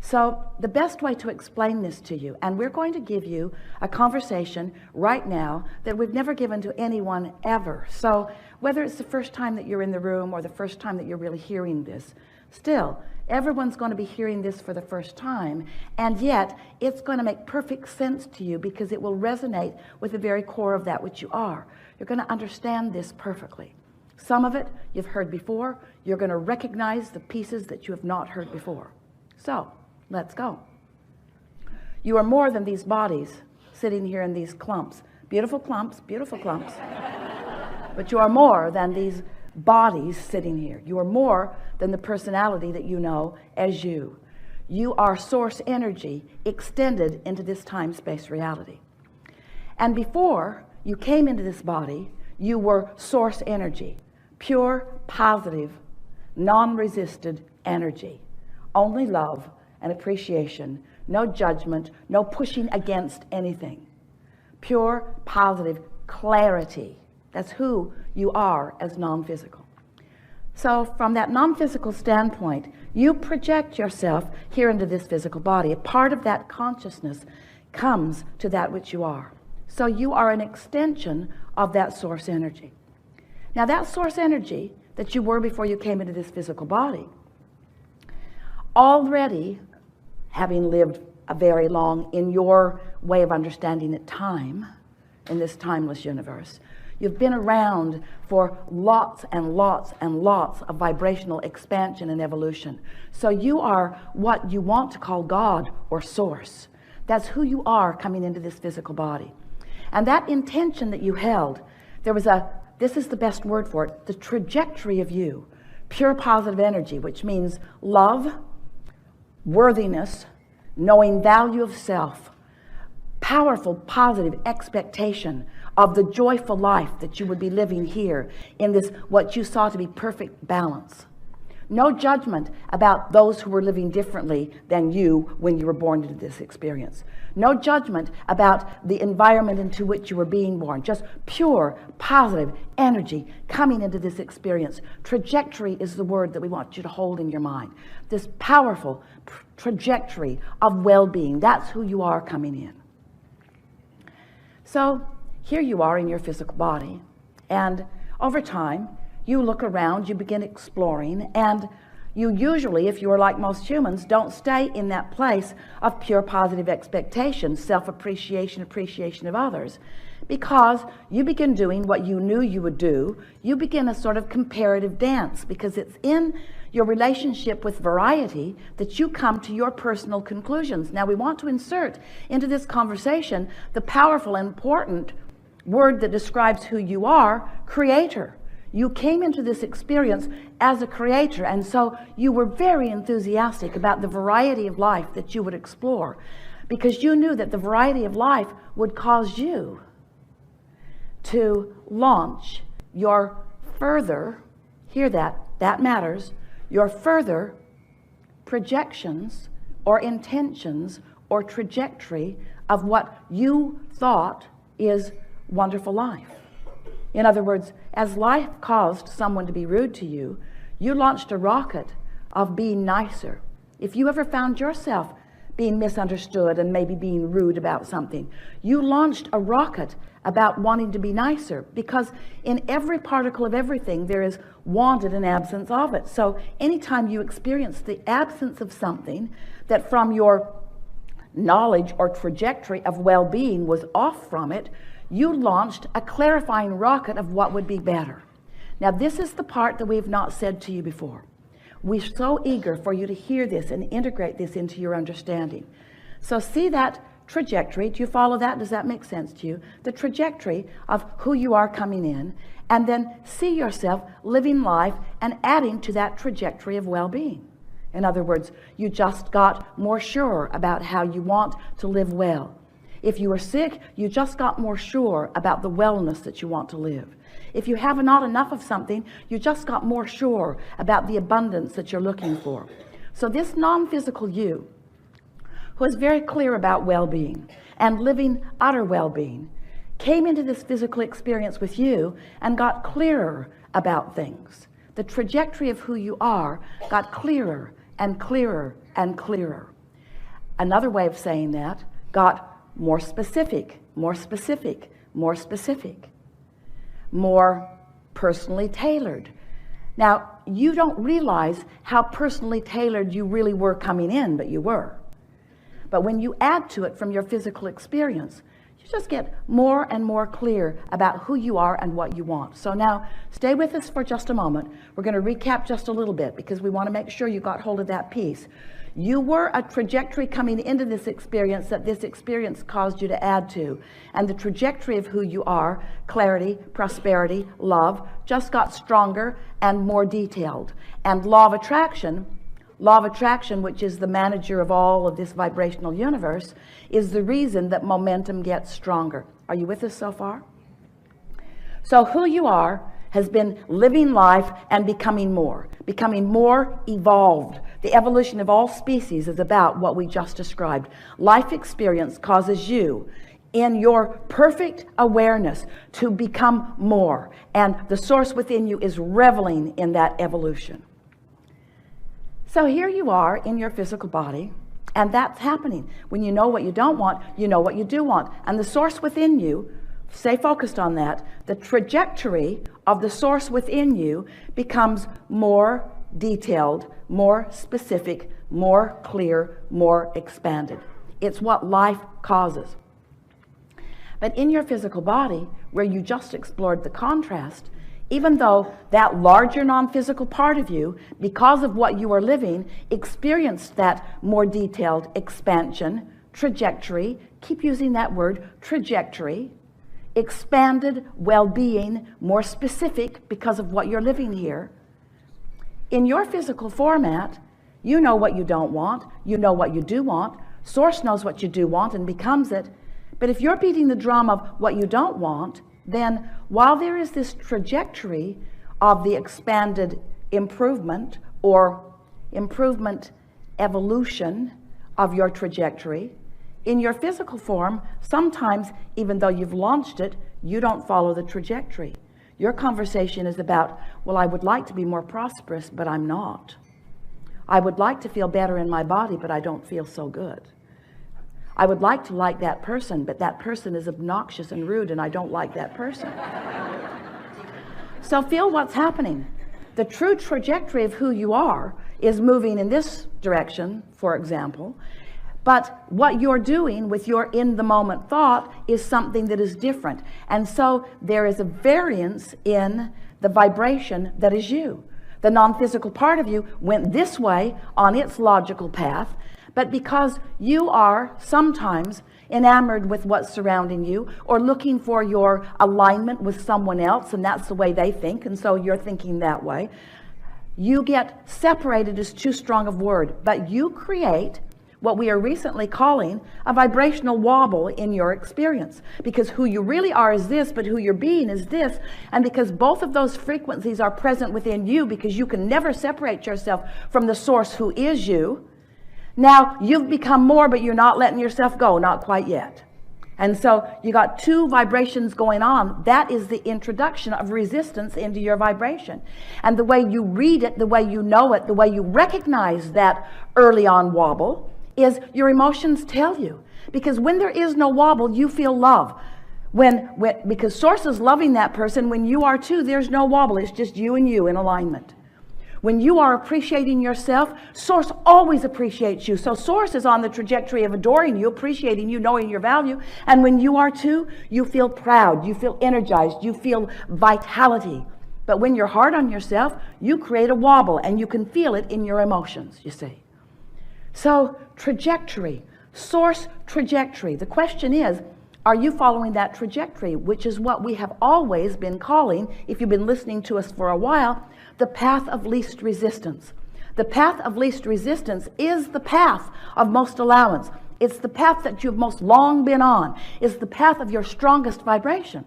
So the best way to explain this to you, and we're going to give you a conversation right now that we've never given to anyone ever. So whether it's the first time that you're in the room or the first time that you're really hearing this, still, everyone's going to be hearing this for the first time, and yet it's going to make perfect sense to you because it will resonate with the very core of that which you are. You're going to understand this perfectly. Some of it you've heard before. You're going to recognize the pieces that you have not heard before. So let's go. You are more than these bodies sitting here in these clumps. Beautiful clumps, beautiful clumps. But you are more than these bodies sitting here. You are more than the personality that you know as you. You are source energy extended into this time-space reality. And before you came into this body, you were source energy, pure, positive, non-resisted energy. Only love and appreciation, no judgment, no pushing against anything. Pure, positive clarity. That's who you are as non-physical. So from that non-physical standpoint, you project yourself here into this physical body. A part of that consciousness comes to that which you are. So you are an extension of that source energy. Now that source energy that you were before you came into this physical body, already having lived a very long, in your way of understanding it, time, in this timeless universe, you've been around for lots and lots and lots of vibrational expansion and evolution. So you are what you want to call God or source. That's who you are coming into this physical body. And that intention that you held, this is the best word for it, the trajectory of you, pure positive energy, which means love, worthiness, knowing value of self, powerful positive expectation of the joyful life that you would be living here in this what you saw to be perfect balance. No judgment about those who were living differently than you when you were born into this experience. No judgment about the environment into which you were being born. Just pure, positive energy coming into this experience. Trajectory is the word that we want you to hold in your mind. This powerful trajectory of well-being. That's who you are coming in. So here you are in your physical body. And over time, you look around, you begin exploring, and you usually, if you are like most humans, don't stay in that place of pure positive expectation, self-appreciation, appreciation of others, because you begin doing what you knew you would do. You begin a sort of comparative dance, because it's in your relationship with variety that you come to your personal conclusions. Now, we want to insert into this conversation the powerful and important word that describes who you are, creator. You came into this experience as a creator, and so you were very enthusiastic about the variety of life that you would explore, because you knew that the variety of life would cause you to launch your further, hear that, that matters, your further projections or intentions or trajectory of what you thought is wonderful life. In other words, as life caused someone to be rude to you, you launched a rocket of being nicer. If you ever found yourself being misunderstood and maybe being rude about something, you launched a rocket about wanting to be nicer, because in every particle of everything there is wanted and absence of it. So anytime you experience the absence of something that from your knowledge or trajectory of well-being was off from it, you launched a clarifying rocket of what would be better. Now, this is the part that we have not said to you before. We're so eager for you to hear this and integrate this into your understanding. So see that trajectory. Do you follow that? Does that make sense to you? The trajectory of who you are coming in, and then see yourself living life and adding to that trajectory of well-being. In other words, you just got more sure about how you want to live well. If you are sick, you just got more sure about the wellness that you want to live. If you have not enough of something, you just got more sure about the abundance that you're looking for. So this non-physical you, who is very clear about well-being and living utter well-being, came into this physical experience with you and got clearer about things. The trajectory of who you are got clearer and clearer and clearer. another way of saying that, got more specific, more specific, more specific, more personally tailored. Now, you don't realize how personally tailored you really were coming in, but you were. But when you add to it from your physical experience, you just get more and more clear about who you are and what you want. So now, stay with us for just a moment. We're going to recap just a little bit because we want to make sure you got hold of that piece. You were a trajectory coming into this experience that this experience caused you to add to. And the trajectory of who you are, clarity, prosperity, love, just got stronger and more detailed. And law of attraction, which is the manager of all of this vibrational universe, is the reason that momentum gets stronger. Are you with us so far? So who you are has been living life and becoming more evolved. The evolution of all species is about what we just described. Life experience causes you, in your perfect awareness, to become more. And the source within you is reveling in that evolution. So here you are in your physical body, and that's happening. When you know what you don't want, you know what you do want. And the source within you, stay focused on that, the trajectory of the source within you becomes more detailed, more specific, more clear, more expanded. It's what life causes. But in your physical body, where you just explored the contrast, even though that larger non-physical part of you, because of what you are living, experienced that more detailed expansion, trajectory, keep using that word, trajectory, expanded well-being, more specific because of what you're living here. In your physical format, you know what you don't want, you know what you do want, source knows what you do want and becomes it. But if you're beating the drum of what you don't want, then while there is this trajectory of the expanded improvement or improvement evolution of your trajectory, in your physical form, sometimes, even though you've launched it, you don't follow the trajectory. Your conversation is about, well, I would like to be more prosperous, but I'm not. I would like to feel better in my body, but I don't feel so good. I would like to like that person, but that person is obnoxious and rude, and I don't like that person. So feel what's happening. The true trajectory of who you are is moving in this direction, for example, but what you're doing with your in-the-moment thought is something that is different. And so there is a variance in the vibration that is you. The non-physical part of you went this way on its logical path, but because you are sometimes enamored with what's surrounding you or looking for your alignment with someone else, and that's the way they think, and so you're thinking that way, you get separated is too strong of word, but you create what we are recently calling a vibrational wobble in your experience, because who you really are is this, but who you're being is this. And because both of those frequencies are present within you, because you can never separate yourself from the source who is you, now you've become more, but you're not letting yourself go, not quite yet. And so you got two vibrations going on. That is the introduction of resistance into your vibration. And the way you read it, the way you know it, the way you recognize that early on wobble is your emotions tell you. Because when there is no wobble, you feel love. Because source is loving that person, when you are too, there's no wobble. It's just you and you in alignment. When you are appreciating yourself, source always appreciates you. So source is on the trajectory of adoring you, appreciating you, knowing your value. And when you are too, you feel proud, you feel energized, you feel vitality. But when you're hard on yourself, you create a wobble, and you can feel it in your emotions, you see. So trajectory, source trajectory. The question is, are you following that trajectory, which is what we have always been calling, if you've been listening to us for a while, the path of least resistance. The path of least resistance is the path of most allowance. It's the path that you've most long been on. It's the path of your strongest vibration.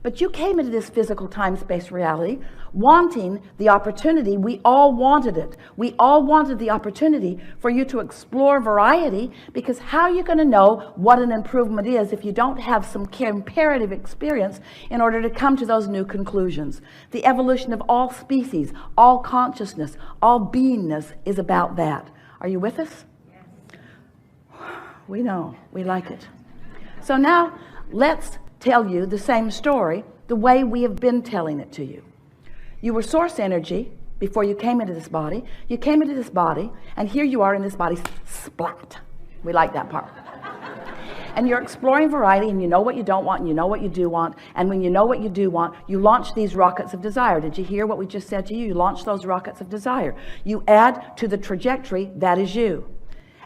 But you came into this physical time-space reality wanting the opportunity. We all wanted it. We all wanted the opportunity for you to explore variety, because how are you going to know what an improvement is if you don't have some comparative experience in order to come to those new conclusions? The evolution of all species, all consciousness, all beingness is about that. Are you with us? We know. We like it. So now let's tell you the same story the way we have been telling it to you. You were source energy before you came into this body. You came into this body, and here you are in this body, splat. We like that part. And you're exploring variety, and you know what you don't want, and you know what you do want. And when you know what you do want, you launch these rockets of desire. Did you hear what we just said to you? You launch those rockets of desire. You add to the trajectory, that is you.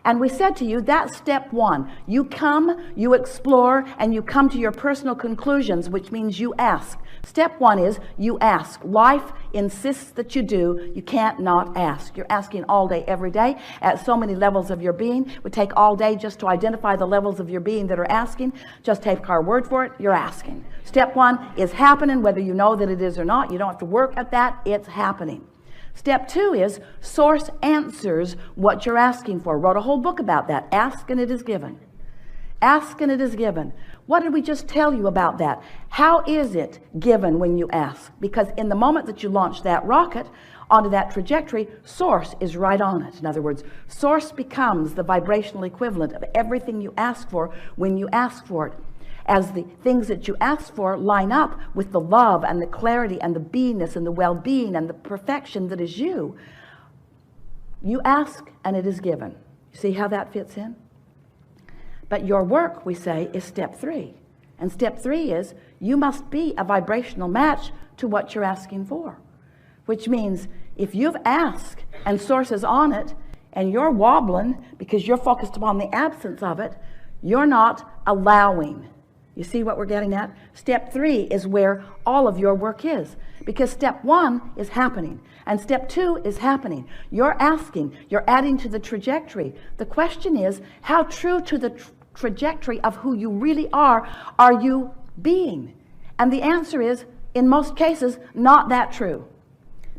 And we said to you, that's step one. You come, you explore, and you come to your personal conclusions, which means you ask. Step one is you ask. Life insists that you do. You can't not ask. You're asking all day, every day, at so many levels of your being. It would take all day just to identify the levels of your being that are asking. Just take our word for it. You're asking. Step one is happening, whether you know that it is or not. You don't have to work at that. It's happening. Step two is source answers what you're asking for. Wrote a whole book about that. Ask and it is given. Ask and it is given. What did we just tell you about that? How is it given when you ask? Because in the moment that you launch that rocket onto that trajectory, source is right on it. In other words, source becomes the vibrational equivalent of everything you ask for when you ask for it. As the things that you ask for line up with the love and the clarity and the beingness and the well-being and the perfection that is you, you ask and it is given. You see how that fits in? But your work, we say, is step three. And step three is you must be a vibrational match to what you're asking for. Which means if you've asked and source is on it and you're wobbling because you're focused upon the absence of it, you're not allowing. You see what we're getting at? Step three is where all of your work is. Because step one is happening. And step two is happening. You're asking. You're adding to the trajectory. The question is, how true to the trajectory of who you really are you being? And the answer is, in most cases, not that true.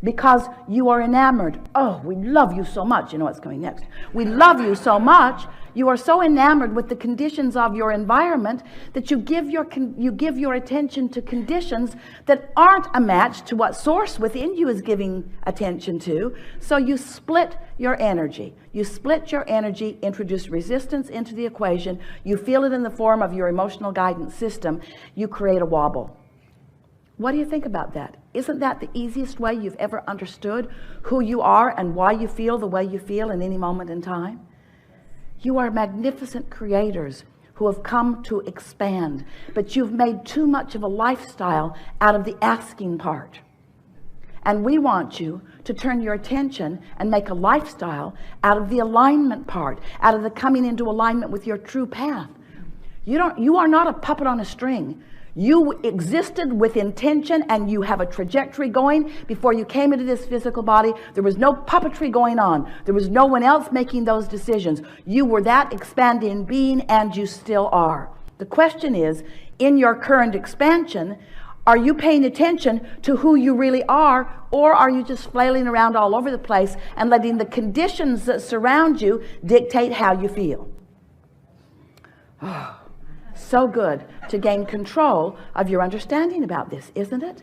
Because you are enamored. Oh, we love you so much. You know what's coming next. We love you so much. You are so enamored with the conditions of your environment that you give your attention to conditions that aren't a match to what source within you is giving attention to. So you split your energy. You split your energy, introduce resistance into the equation. You feel it in the form of your emotional guidance system. You create a wobble. What do you think about that? Isn't that the easiest way you've ever understood who you are and why you feel the way you feel in any moment in time? You are magnificent creators who have come to expand, but you've made too much of a lifestyle out of the asking part. And we want you to turn your attention and make a lifestyle out of the alignment part, out of the coming into alignment with your true path. You are not a puppet on a string. You existed with intention and you have a trajectory going. Before you came into this physical body, there was no puppetry going on. There was no one else making those decisions. You were that expanding being and you still are. The question is, in your current expansion, are you paying attention to who you really are, or are you just flailing around all over the place and letting the conditions that surround you dictate how you feel? Oh. So good to gain control of your understanding about this, isn't it?